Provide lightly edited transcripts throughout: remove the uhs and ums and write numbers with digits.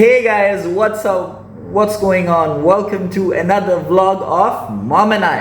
Hey guys, what's up? What's going on? Welcome to another vlog of Mom and I.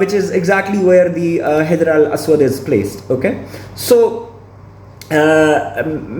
which is exactly where the Hijr al-Aswad is placed. Okay, so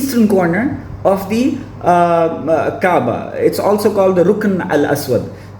eastern corner of the Kaaba. It's also called the Rukn al-Aswad.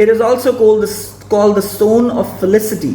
It is also called the stone of felicity.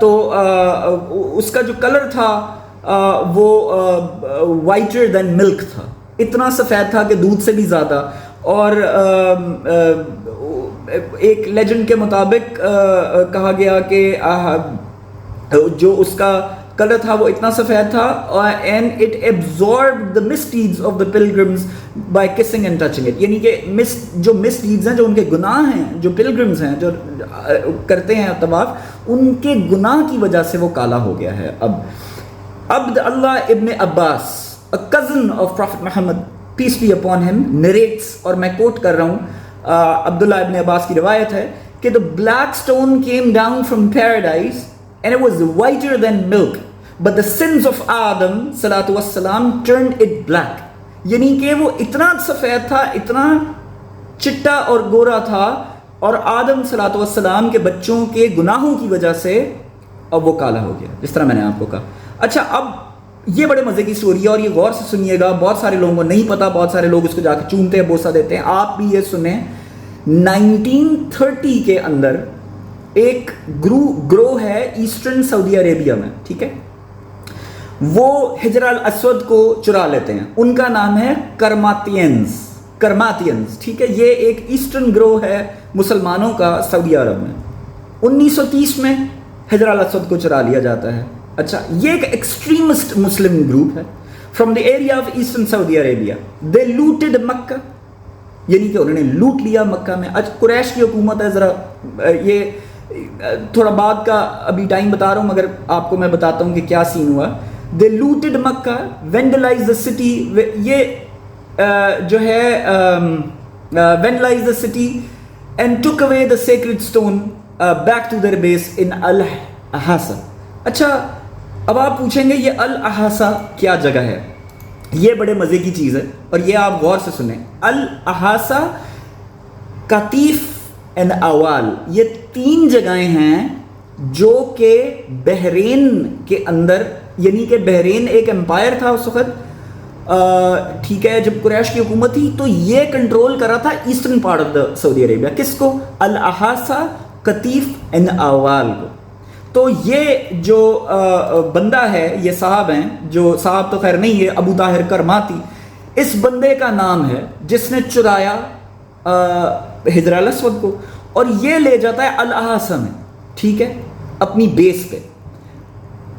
تو اس کا جو colour تھا وہ وائٹر دین ملک تھا، اتنا سفید تھا کہ دودھ سے بھی زیادہ. اور ایک لیجنڈ کے مطابق کہا گیا کہ جو اس کا کلر تھا وہ اتنا سفید تھا and it absorbed the misdeeds of the pilgrims by kissing and touching it. یعنی کہ جو misdeeds ہیں، جو ان کے گناہ ہیں، جو pilgrims ہیں جو کرتے ہیں طواف، ان کے گناہ کی وجہ سے وہ کالا ہو گیا ہے. اب عبد اللہ ابن عباس, a cousin of Prophet Muhammad peace be upon him, narrates, اور میں کوٹ کر رہا ہوں عبداللہ ابن عباس کی روایت ہے کہ the black stone came down from paradise and it was whiter than milk, but the sins of Adam salatu wassalam turned it black. یعنی کہ وہ اتنا سفید تھا، اتنا چٹا اور گورا تھا، اور آدم صلاۃ والسلام کے بچوں کے گناہوں کی وجہ سے اب وہ کالا ہو گیا، جس طرح میں نے آپ کو کہا. اچھا، اب یہ بڑے مزے کی سٹوری ہے اور یہ غور سے سنیے گا. بہت سارے لوگوں کو نہیں پتا، بہت سارے لوگ اس کو جا کے چومتے ہیں، بوسہ دیتے ہیں. آپ بھی یہ سنیں. 1930 کے اندر ایک گروہ ہے ایسٹرن سعودی عربیہ میں، ٹھیک ہے، وہ حجر الاسود کو چرا لیتے ہیں. ان کا نام ہے کرماتینز، ٹھیک ہے. یہ ایک ایسٹرن گروہ ہے مسلمانوں کا سعودی عرب میں. 1930 میں حجر الاسود کو چرا لیا جاتا ہے. اچھا، یہ ایک ایکسٹریمسٹ مسلم گروپ ہے from the area of eastern Saudi Arabia. They looted Mecca, یعنی کہ انہوں نے لوٹ لیا مکہ میں. آج قریش کی حکومت ہے. ذرا یہ تھوڑا بعد کا ابھی ٹائم بتا رہا ہوں، مگر آپ کو میں بتاتا ہوں کہ کیا سین ہوا. They looted Mecca, vandalized the city. یہ جو ہے vandalized the city and took away the sacred stone back to their base in Al Ahsa. اچھا، اب آپ پوچھیں گے یہ الاحاسا کیا جگہ ہے؟ یہ بڑے مزے کی چیز ہے اور یہ آپ غور سے سنیں. الاحاسا، قطیف اینڈ اوال، یہ 3 جگہیں ہیں جو کہ بحرین کے اندر، یعنی کہ بحرین ایک امپائر تھا اس وقت، ٹھیک ہے، جب قریش کی حکومت تھی تو یہ کنٹرول کر رہا تھا ایسٹرن پارٹ آف دا سعودی عربیہ. کس کو؟ الاحاسا، قطیف اینڈ اوال کو. تو یہ جو بندہ ہے، یہ صاحب ہیں، جو صاحب تو خیر نہیں ہے، ابو طاہر کرماتی، اس بندے کا نام ہے جس نے چرایا حجر الاسود کو، اور یہ لے جاتا ہے الاحاسا میں، ٹھیک ہے، اپنی بیس پہ.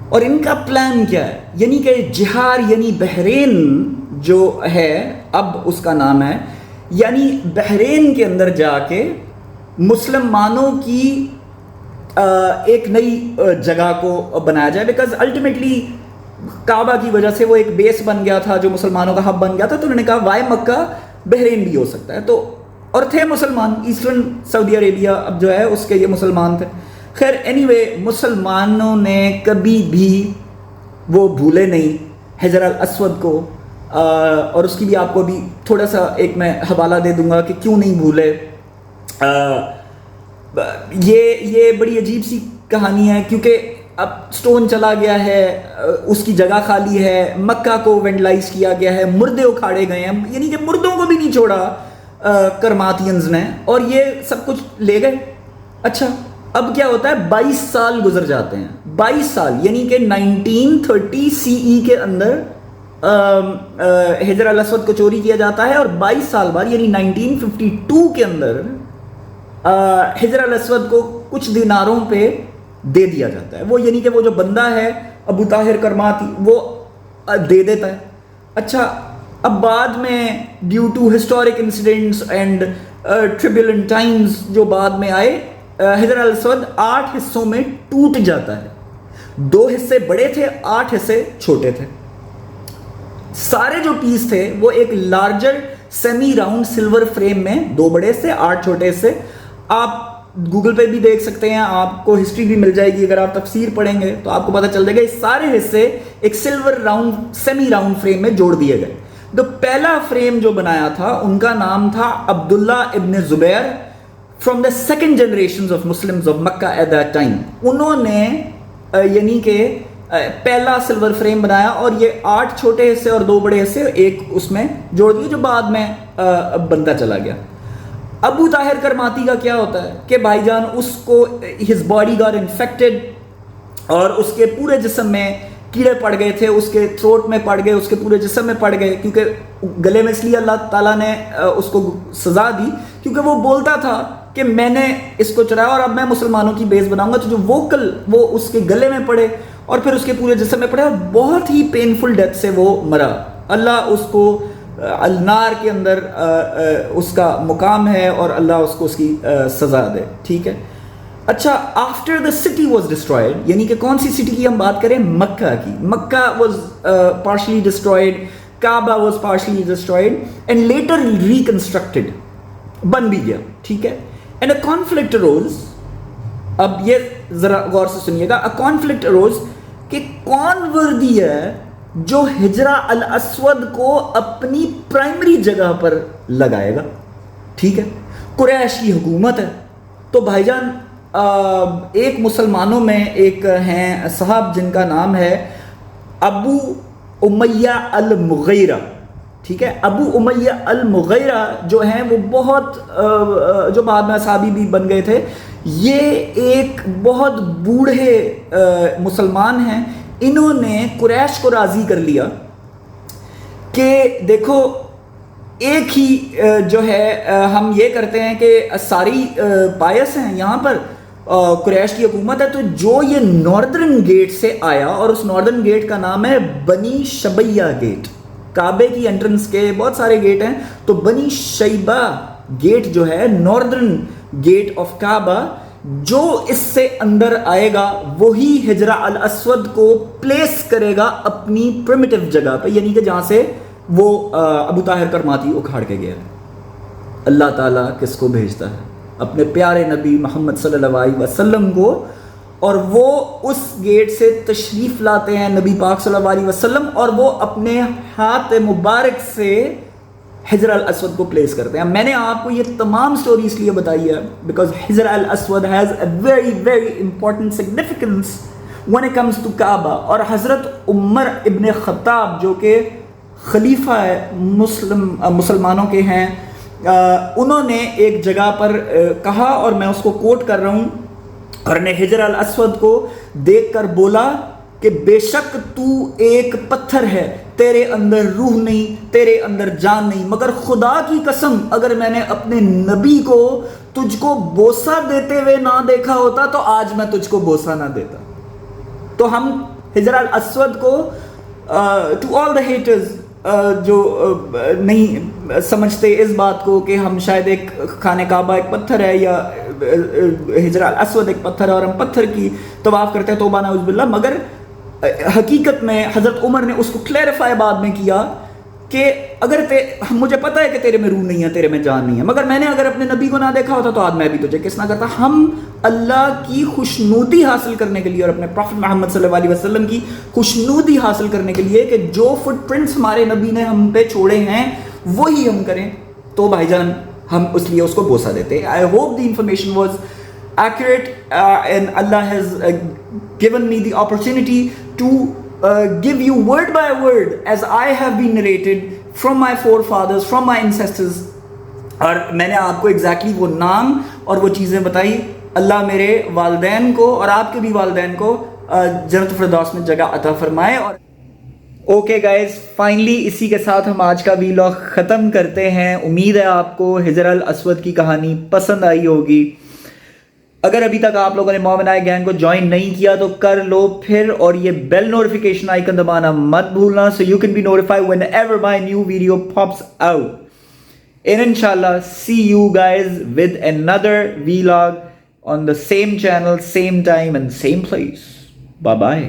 اور ان کا پلان کیا ہے؟ یعنی کہ جہار، یعنی بحرین جو ہے، اب اس کا نام ہے، یعنی بحرین کے اندر جا کے مسلمانوں کی ایک نئی جگہ کو بنایا جائے. بیکاز الٹیمیٹلی کعبہ کی وجہ سے وہ ایک بیس بن گیا تھا جو مسلمانوں کا ہب بن گیا تھا. تو انہوں نے کہا وائے مکہ بحرین بھی ہو سکتا ہے. تو اور تھے مسلمان، ایسٹرن سعودی عربیہ اب جو ہے اس کے یہ مسلمان تھے. خیر اینی وے، مسلمانوں نے کبھی بھی وہ بھولے نہیں حجر الاسود کو. اور اس کی بھی آپ کو بھی تھوڑا سا ایک میں حوالہ دے دوں گا کہ کیوں نہیں بھولے. یہ بڑی عجیب سی کہانی ہے، کیونکہ اب سٹون چلا گیا ہے، اس کی جگہ خالی ہے، مکہ کو وینڈلائز کیا گیا ہے، مردے اکھاڑے گئے ہیں، یعنی کہ مردوں کو بھی نہیں چھوڑا کرماتینز نے، اور یہ سب کچھ لے گئے. اچھا، اب کیا ہوتا ہے؟ 22 سال گزر جاتے ہیں. 22 سال یعنی کہ 1930 CE کے اندر حجر الاسود کو چوری کیا جاتا ہے، اور 22 سال بعد یعنی 1952 کے اندر حجر الاسود کو کچھ دیناروں پہ دے دیا جاتا ہے. وہ یعنی کہ وہ جو بندہ ہے ابو طاہر کرماتی، وہ دے دیتا ہے. اچھا، اب بعد میں due to historic incidents and turbulent times جو بعد میں آئے، حجر الاسود 8 حصوں میں ٹوٹ جاتا ہے. 2 حصے بڑے تھے، 8 حصے چھوٹے تھے. سارے جو پیس تھے وہ ایک larger semi round silver frame میں، 2 بڑے حصے 8 چھوٹے حصے. آپ گوگل پہ بھی دیکھ سکتے ہیں، آپ کو ہسٹری بھی مل جائے گی. اگر آپ تفسیر پڑھیں گے تو آپ کو پتہ چل جائے گا یہ سارے حصے ایک silver round semi round frame میں جوڑ دیے گئے. تو پہلا فریم جو بنایا تھا ان کا نام تھا Abdullah ibn Zubair, from the second generations of Muslims of Mecca at that time. انہوں نے یعنی کہ پہلا سلور فریم بنایا، اور یہ 8 چھوٹے حصے اور 2 بڑے حصے ایک اس میں جوڑ دیے، جو بعد میں بنتا چلا گیا. ابو طاہر کرماتی کا کیا ہوتا ہے کہ بھائی جان اس کو his body got infected اور اس کے پورے جسم میں کیڑے پڑ گئے تھے, اس کے تھروٹ میں پڑ گئے, اس کے پورے جسم میں پڑ گئے, کیونکہ گلے میں اس لیے اللہ تعالیٰ نے اس کو سزا دی کیونکہ وہ بولتا تھا کہ میں نے اس کو چرایا اور اب میں مسلمانوں کی بیس بناؤں گا. تو جو ووکل وہ اس کے گلے میں پڑے اور پھر اس کے پورے جسم میں پڑے اور بہت ہی پینفل ڈیتھ سے وہ مرا. اللہ اس کو النار کے اندر اس کا مقام ہے اور اللہ اس کو اس کی سزا دے. ٹھیک ہے. اچھا, after the city was destroyed, یعنی کہ کون سی سٹی کی ہم بات کریں؟ مکہ کی. Mecca was partially destroyed, Kaaba was partially destroyed and later reconstructed, بن بھی گیا. ٹھیک ہے. اینڈ اے کانفلکٹ اروز, اب یہ ذرا غور سے سنیے گا, اے کانفلکٹ اروز کہ کون وردی ہے جو ہجرہ الاسود کو اپنی پرائمری جگہ پر لگائے گا. ٹھیک ہے. قریش کی حکومت ہے. تو بھائی جان ایک مسلمانوں میں ایک ہیں صاحب جن کا نام ہے ابو امیہ المغیرہ. ٹھیک ہے. ابو امیہ المغیرہ جو ہیں وہ بہت جو بعد میں صحابی بھی بن گئے تھے, یہ ایک بہت بوڑھے مسلمان ہیں. انہوں نے قریش کو راضی کر لیا کہ دیکھو ایک ہی جو ہے ہم یہ کرتے ہیں کہ ساری پایس ہیں یہاں پر, قریش کی حکومت ہے, تو جو یہ ناردرن گیٹ سے آیا, اور اس ناردرن گیٹ کا نام ہے بنی شبیہ گیٹ. کعبے کی انٹرنس کے بہت سارے گیٹ ہیں, تو بنی شیبہ گیٹ جو ہے ناردرن گیٹ آف کعبہ, جو اس سے اندر آئے گا وہی ہجرہ الاسود کو پلیس کرے گا اپنی پرمیٹیو جگہ پہ, یعنی کہ جہاں سے وہ ابو طاہر کرماتی اکھاڑ کے گیا. اللہ تعالیٰ کس کو بھیجتا ہے؟ اپنے پیارے نبی محمد صلی اللہ علیہ وسلم کو, اور وہ اس گیٹ سے تشریف لاتے ہیں نبی پاک صلی اللہ علیہ وسلم, اور وہ اپنے ہاتھ مبارک سے حجر الاسود کو پلیس کرتے ہیں. میں نے آپ کو یہ تمام سٹوری اس لیے بتائی ہے because Hajar al Aswad has a very very important significance when it comes to Kaaba. اور حضرت عمر ابن خطاب جو کہ خلیفہ مسلمانوں کے ہیں, انہوں نے ایک جگہ پر کہا, اور میں اس کو کوٹ کر رہا ہوں, اور نے حجر الاسود کو دیکھ کر بولا کہ بے شک تو ایک پتھر ہے, تیرے اندر روح نہیں, تیرے اندر جان نہیں, مگر خدا کی قسم اگر میں نے اپنے نبی کو تجھ کو بوسہ دیتے ہوئے نہ دیکھا ہوتا تو آج میں تجھ کو بوسہ نہ دیتا. تو ہم حجر الاسود کو ٹو آل دا ہیٹرز جو نہیں سمجھتے اس بات کو کہ ہم شاید ایک خانہ کعبہ ایک پتھر ہے یا حجر الاسود ایک پتھر ہے اور ہم پتھر کی طواف کرتے ہیں, توبہ نعوذ باللہ, مگر حقیقت میں حضرت عمر نے اس کو کلیریفائی بعد میں کیا کہ اگر مجھے پتہ ہے کہ تیرے میں روح نہیں ہے, تیرے میں جان نہیں ہے, مگر میں نے اگر اپنے نبی کو نہ دیکھا ہوتا تو آج میں بھی تجھے کس نہ کرتا. ہم اللہ کی خوشنودی حاصل کرنے کے لیے اور اپنے پروفٹ محمد صلی اللہ علیہ وسلم کی خوشنودی حاصل کرنے کے لیے کہ جو فٹ پرنٹس ہمارے نبی نے ہم پہ چھوڑے ہیں وہی ہم کریں, تو بھائی جان ہم اس لیے اس کو بوسہ دیتے ہیں. I hope the information was accurate and Allah has given me the opportunity to give you word by word as I have been narrated from my forefathers, from my ancestors, اور میں نے آپ کو exactly وہ نام اور وہ چیزیں بتائی. اللہ میرے والدین کو اور آپ کے بھی والدین کو جنت الفردوس میں جگہ عطا فرمائے. اور اوکے گائز, فائنلی اسی کے ساتھ ہم آج کا ویلاگ ختم کرتے ہیں. امید ہے آپ کو حجر الاسود کی کہانی پسند آئی ہوگی. اگر ابھی تک آپ لوگوں نے مومن آئی گینگ کو جوائن نہیں کیا تو کر لو پھر, اور یہ بیل نوٹیفیکیشن آئیکن دبانا مت بھولنا so you can be notified whenever my new video pops out. And inshallah see you guys with another vlog on the same channel, same time and same place. Bye bye.